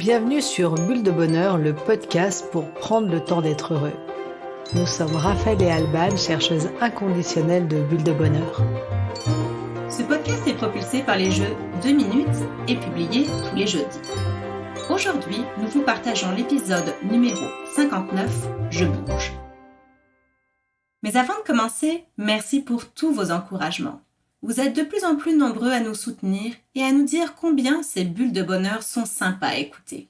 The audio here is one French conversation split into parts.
Bienvenue sur Bulle de Bonheur, le podcast pour prendre le temps d'être heureux. Nous sommes Raphaël et Alban, chercheuses inconditionnelles de Bulle de Bonheur. Ce podcast est propulsé par les jeux 2 minutes et publié tous les jeudis. Aujourd'hui, nous vous partageons l'épisode numéro 59, Je bouge. Mais avant de commencer, merci pour tous vos encouragements. Vous êtes de plus en plus nombreux à nous soutenir et à nous dire combien ces bulles de bonheur sont sympas à écouter.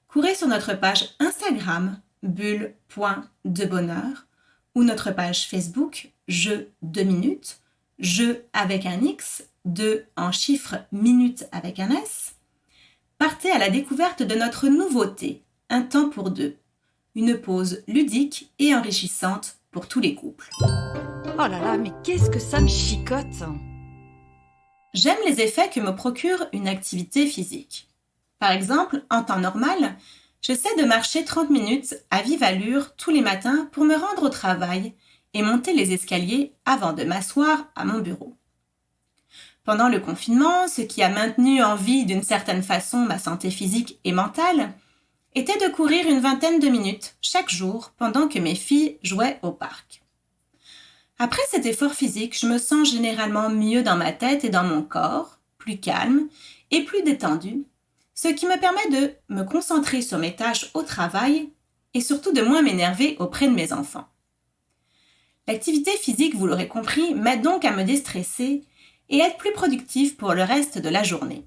Courez sur notre page Instagram, bulle.debonheur, ou notre page Facebook, Jeux 2 minutes, Jeux avec un X, 2 en chiffres, minutes avec un S. Partez à la découverte de notre nouveauté, Un temps pour deux, une pause ludique et enrichissante pour tous les couples. Oh là là, mais qu'est-ce que ça me chicote! J'aime les effets que me procure une activité physique. Par exemple, en temps normal, j'essaie de marcher 30 minutes à vive allure tous les matins pour me rendre au travail et monter les escaliers avant de m'asseoir à mon bureau. Pendant le confinement, ce qui a maintenu en vie d'une certaine façon ma santé physique et mentale était de courir une vingtaine de minutes chaque jour pendant que mes filles jouaient au parc. Après cet effort physique, je me sens généralement mieux dans ma tête et dans mon corps, plus calme et plus détendue, ce qui me permet de me concentrer sur mes tâches au travail et surtout de moins m'énerver auprès de mes enfants. L'activité physique, vous l'aurez compris, m'aide donc à me déstresser et être plus productive pour le reste de la journée.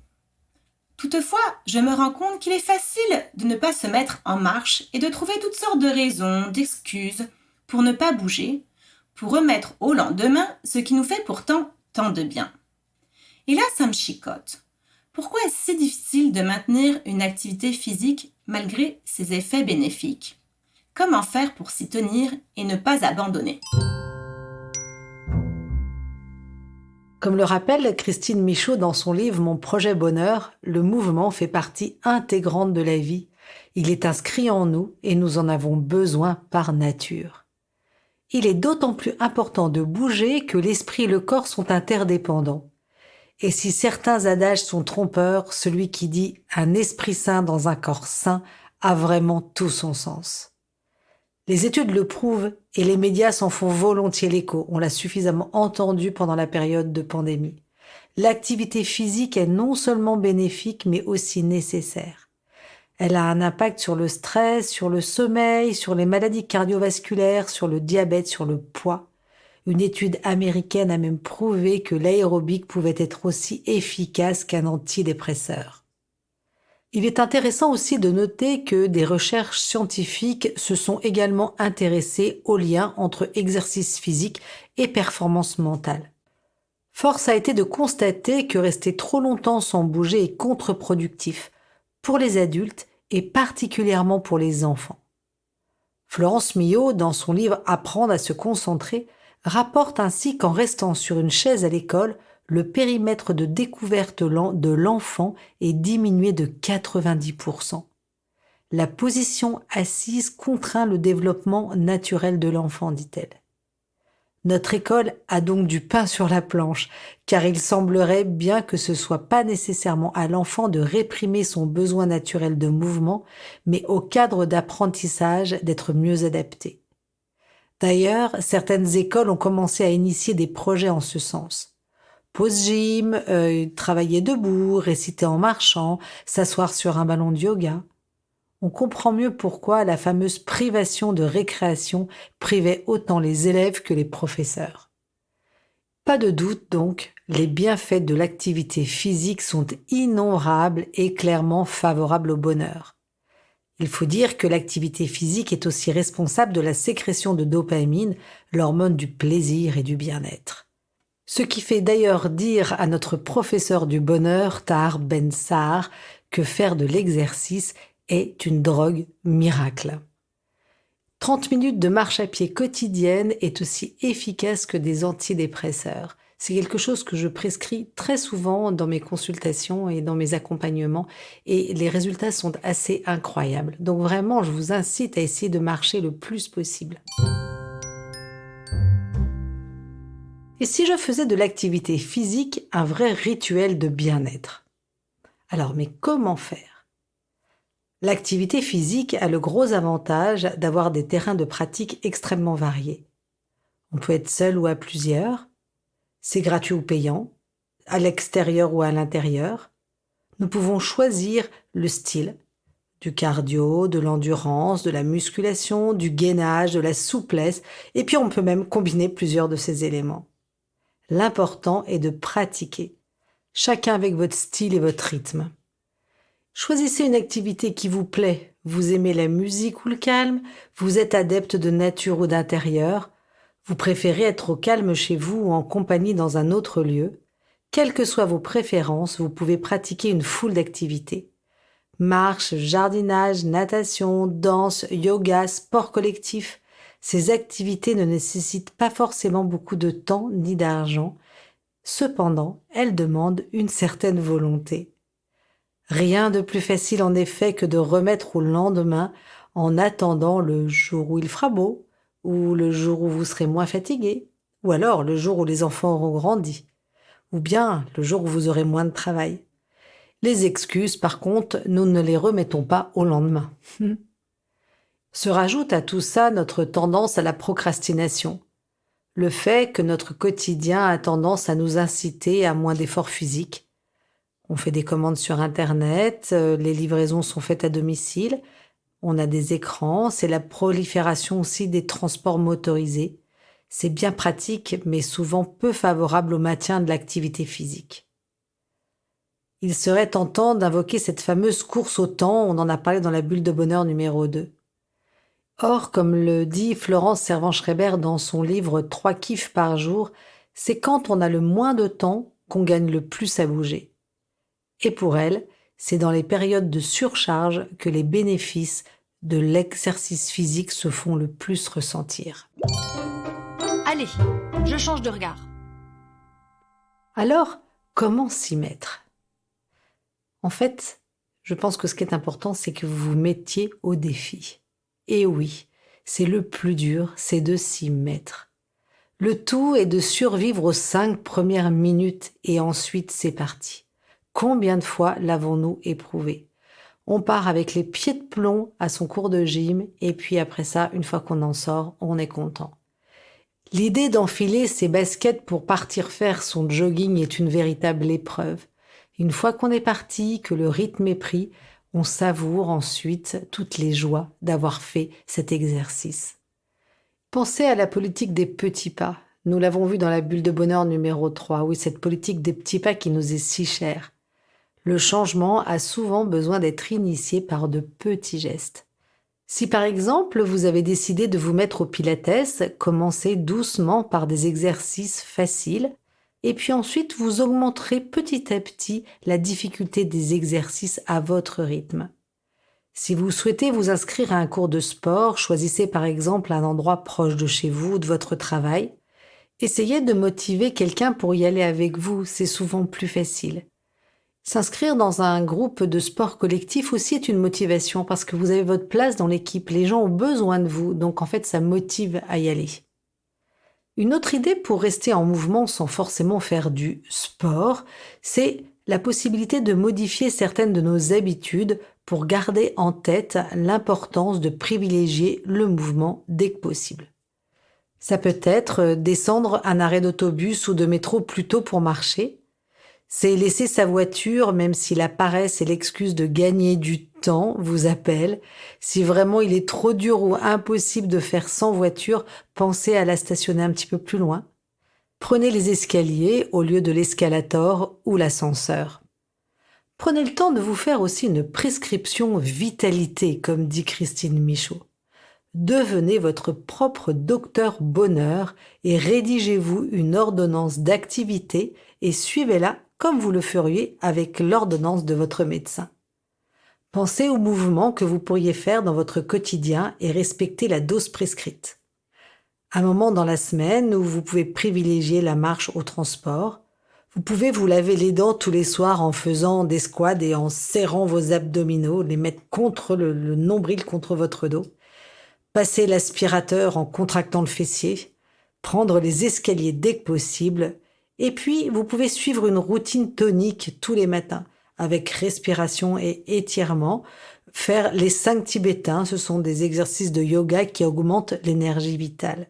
Toutefois, je me rends compte qu'il est facile de ne pas se mettre en marche et de trouver toutes sortes de raisons, d'excuses pour ne pas bouger, pour remettre au lendemain ce qui nous fait pourtant tant de bien. Et là, ça me chicote. Pourquoi est-ce si difficile de maintenir une activité physique malgré ses effets bénéfiques ? Comment faire pour s'y tenir et ne pas abandonner ? Comme le rappelle Christine Michaud dans son livre Mon projet bonheur, le mouvement fait partie intégrante de la vie. Il est inscrit en nous et nous en avons besoin par nature. Il est d'autant plus important de bouger que l'esprit et le corps sont interdépendants. Et si certains adages sont trompeurs, celui qui dit « un esprit sain dans un corps sain » a vraiment tout son sens. Les études le prouvent et les médias s'en font volontiers l'écho. On l'a suffisamment entendu pendant la période de pandémie. L'activité physique est non seulement bénéfique, mais aussi nécessaire. Elle a un impact sur le stress, sur le sommeil, sur les maladies cardiovasculaires, sur le diabète, sur le poids. Une étude américaine a même prouvé que l'aérobic pouvait être aussi efficace qu'un antidépresseur. Il est intéressant aussi de noter que des recherches scientifiques se sont également intéressées au lien entre exercice physique et performance mentale. Force a été de constater que rester trop longtemps sans bouger est contre-productif pour les adultes et particulièrement pour les enfants. Florence Millot, dans son livre « Apprendre à se concentrer », rapporte ainsi qu'en restant sur une chaise à l'école, le périmètre de découverte de l'enfant est diminué de 90%. La position assise contraint le développement naturel de l'enfant, dit-elle. Notre école a donc du pain sur la planche, car il semblerait bien que ce soit pas nécessairement à l'enfant de réprimer son besoin naturel de mouvement, mais au cadre d'apprentissage d'être mieux adapté. D'ailleurs, certaines écoles ont commencé à initier des projets en ce sens. Pause gym, travailler debout, réciter en marchant, s'asseoir sur un ballon de yoga. On comprend mieux pourquoi la fameuse privation de récréation privait autant les élèves que les professeurs. Pas de doute donc, les bienfaits de l'activité physique sont innombrables et clairement favorables au bonheur. Il faut dire que l'activité physique est aussi responsable de la sécrétion de dopamine, l'hormone du plaisir et du bien-être. Ce qui fait d'ailleurs dire à notre professeur du bonheur, Tahar Ben Sahar, que faire de l'exercice est une drogue miracle. 30 minutes de marche à pied quotidienne est aussi efficace que des antidépresseurs. C'est quelque chose que je prescris très souvent dans mes consultations et dans mes accompagnements et les résultats sont assez incroyables. Donc vraiment, je vous incite à essayer de marcher le plus possible. Et si je faisais de l'activité physique un vrai rituel de bien-être ? Alors, mais comment faire ? L'activité physique a le gros avantage d'avoir des terrains de pratique extrêmement variés. On peut être seul ou à plusieurs, c'est gratuit ou payant, à l'extérieur ou à l'intérieur. Nous pouvons choisir le style, du cardio, de l'endurance, de la musculation, du gainage, de la souplesse, et puis on peut même combiner plusieurs de ces éléments. L'important est de pratiquer, chacun avec votre style et votre rythme. Choisissez une activité qui vous plaît. Vous aimez la musique ou le calme, vous êtes adepte de nature ou d'intérieur, vous préférez être au calme chez vous ou en compagnie dans un autre lieu. Quelles que soient vos préférences, vous pouvez pratiquer une foule d'activités. Marche, jardinage, natation, danse, yoga, sport collectif. Ces activités ne nécessitent pas forcément beaucoup de temps ni d'argent. Cependant, elles demandent une certaine volonté. Rien de plus facile en effet que de remettre au lendemain en attendant le jour où il fera beau, ou le jour où vous serez moins fatigué, ou alors le jour où les enfants auront grandi, ou bien le jour où vous aurez moins de travail. Les excuses, par contre, nous ne les remettons pas au lendemain. Se rajoute à tout ça notre tendance à la procrastination. Le fait que notre quotidien a tendance à nous inciter à moins d'efforts physiques. On fait des commandes sur Internet, les livraisons sont faites à domicile, on a des écrans, c'est la prolifération aussi des transports motorisés. C'est bien pratique, mais souvent peu favorable au maintien de l'activité physique. Il serait tentant d'invoquer cette fameuse course au temps, on en a parlé dans la bulle de bonheur numéro 2. Or, comme le dit Florence Servan-Schreiber dans son livre 3 kiffs par jour, c'est quand on a le moins de temps qu'on gagne le plus à bouger. Et pour elle, c'est dans les périodes de surcharge que les bénéfices de l'exercice physique se font le plus ressentir. Allez, je change de regard. Alors, comment s'y mettre ? En fait, je pense que ce qui est important, c'est que vous vous mettiez au défi. Et oui, c'est le plus dur, c'est de s'y mettre. Le tout est de survivre aux 5 premières minutes et ensuite c'est parti. Combien de fois l'avons-nous éprouvé ? On part avec les pieds de plomb à son cours de gym et puis après ça, une fois qu'on en sort, on est content. L'idée d'enfiler ses baskets pour partir faire son jogging est une véritable épreuve. Une fois qu'on est parti, que le rythme est pris, on savoure ensuite toutes les joies d'avoir fait cet exercice. Pensez à la politique des petits pas. Nous l'avons vu dans la bulle de bonheur numéro 3. Oui, cette politique des petits pas qui nous est si chère. Le changement a souvent besoin d'être initié par de petits gestes. Si par exemple vous avez décidé de vous mettre au pilates, commencez doucement par des exercices faciles et puis ensuite vous augmenterez petit à petit la difficulté des exercices à votre rythme. Si vous souhaitez vous inscrire à un cours de sport, choisissez par exemple un endroit proche de chez vous ou de votre travail. Essayez de motiver quelqu'un pour y aller avec vous, c'est souvent plus facile. S'inscrire dans un groupe de sport collectif aussi est une motivation parce que vous avez votre place dans l'équipe, les gens ont besoin de vous, donc en fait ça motive à y aller. Une autre idée pour rester en mouvement sans forcément faire du sport, c'est la possibilité de modifier certaines de nos habitudes pour garder en tête l'importance de privilégier le mouvement dès que possible. Ça peut être descendre un arrêt d'autobus ou de métro plus tôt pour marcher. C'est laisser sa voiture, même si la paresse et l'excuse de gagner du temps vous appellent. Si vraiment il est trop dur ou impossible de faire sans voiture, pensez à la stationner un petit peu plus loin. Prenez les escaliers au lieu de l'escalator ou l'ascenseur. Prenez le temps de vous faire aussi une prescription vitalité, comme dit Christine Michaud. Devenez votre propre docteur bonheur et rédigez-vous une ordonnance d'activité et suivez-la comme vous le feriez avec l'ordonnance de votre médecin. Pensez aux mouvements que vous pourriez faire dans votre quotidien et respectez la dose prescrite. Un moment dans la semaine où vous pouvez privilégier la marche au transport. Vous pouvez vous laver les dents tous les soirs en faisant des squats et en serrant vos abdominaux, les mettre contre le nombril contre votre dos. Passer l'aspirateur en contractant le fessier. Prendre les escaliers dès que possible. Et puis, vous pouvez suivre une routine tonique tous les matins. avec respiration et étirement. Faire les 5 tibétains, ce sont des exercices de yoga qui augmentent l'énergie vitale.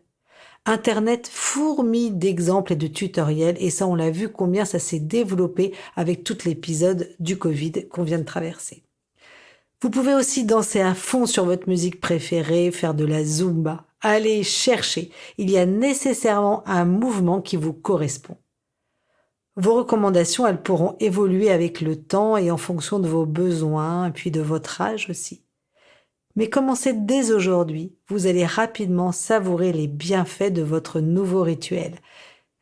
Internet fourmille d'exemples et de tutoriels, et ça on l'a vu combien ça s'est développé avec tout l'épisode du Covid qu'on vient de traverser. Vous pouvez aussi danser à fond sur votre musique préférée, faire de la Zumba. Allez chercher, il y a nécessairement un mouvement qui vous correspond. Vos recommandations, elles pourront évoluer avec le temps et en fonction de vos besoins, et puis de votre âge aussi. Mais commencez dès aujourd'hui, vous allez rapidement savourer les bienfaits de votre nouveau rituel.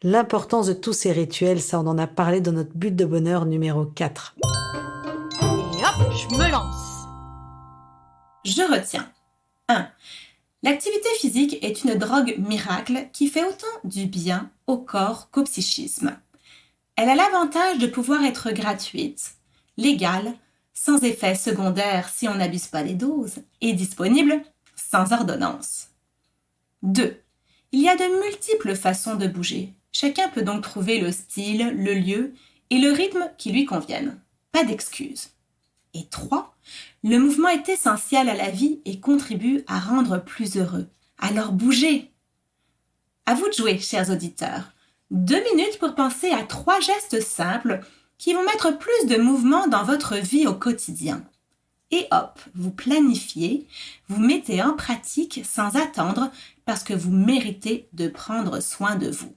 L'importance de tous ces rituels, ça on en a parlé dans notre bulle de bonheur numéro 4. Et hop, je me lance. Je retiens. 1. L'activité physique est une drogue miracle qui fait autant du bien au corps qu'au psychisme. Elle a l'avantage de pouvoir être gratuite, légale, sans effet secondaire si on n'abuse pas des doses, et disponible sans ordonnance. 2. Il y a de multiples façons de bouger. Chacun peut donc trouver le style, le lieu et le rythme qui lui conviennent. Pas d'excuses. Et 3. Le mouvement est essentiel à la vie et contribue à rendre plus heureux. Alors bougez! À vous de jouer, chers auditeurs. 2 minutes pour penser à 3 gestes simples qui vont mettre plus de mouvement dans votre vie au quotidien. Et hop, vous planifiez, vous mettez en pratique sans attendre parce que vous méritez de prendre soin de vous.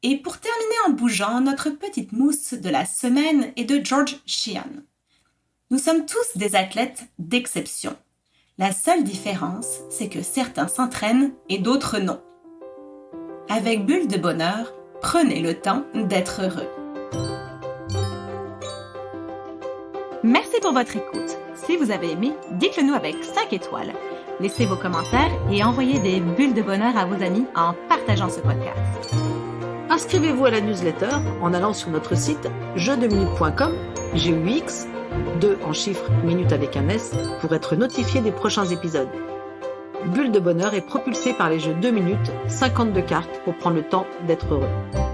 Et pour terminer en bougeant, notre petite mousse de la semaine est de George Sheehan. Nous sommes tous des athlètes d'exception. La seule différence, c'est que certains s'entraînent et d'autres non. Avec Bulle de bonheur, prenez le temps d'être heureux. Merci pour votre écoute. Si vous avez aimé, dites-le nous avec 5 étoiles. Laissez vos commentaires et envoyez des bulles de bonheur à vos amis en partageant ce podcast. Inscrivez-vous à la newsletter en allant sur notre site jeuxdeminutes.com, GUX, 2 en chiffres, minutes avec un S, pour être notifié des prochains épisodes. Bulle de bonheur est propulsé par les jeux 2 minutes, 52 cartes pour prendre le temps d'être heureux.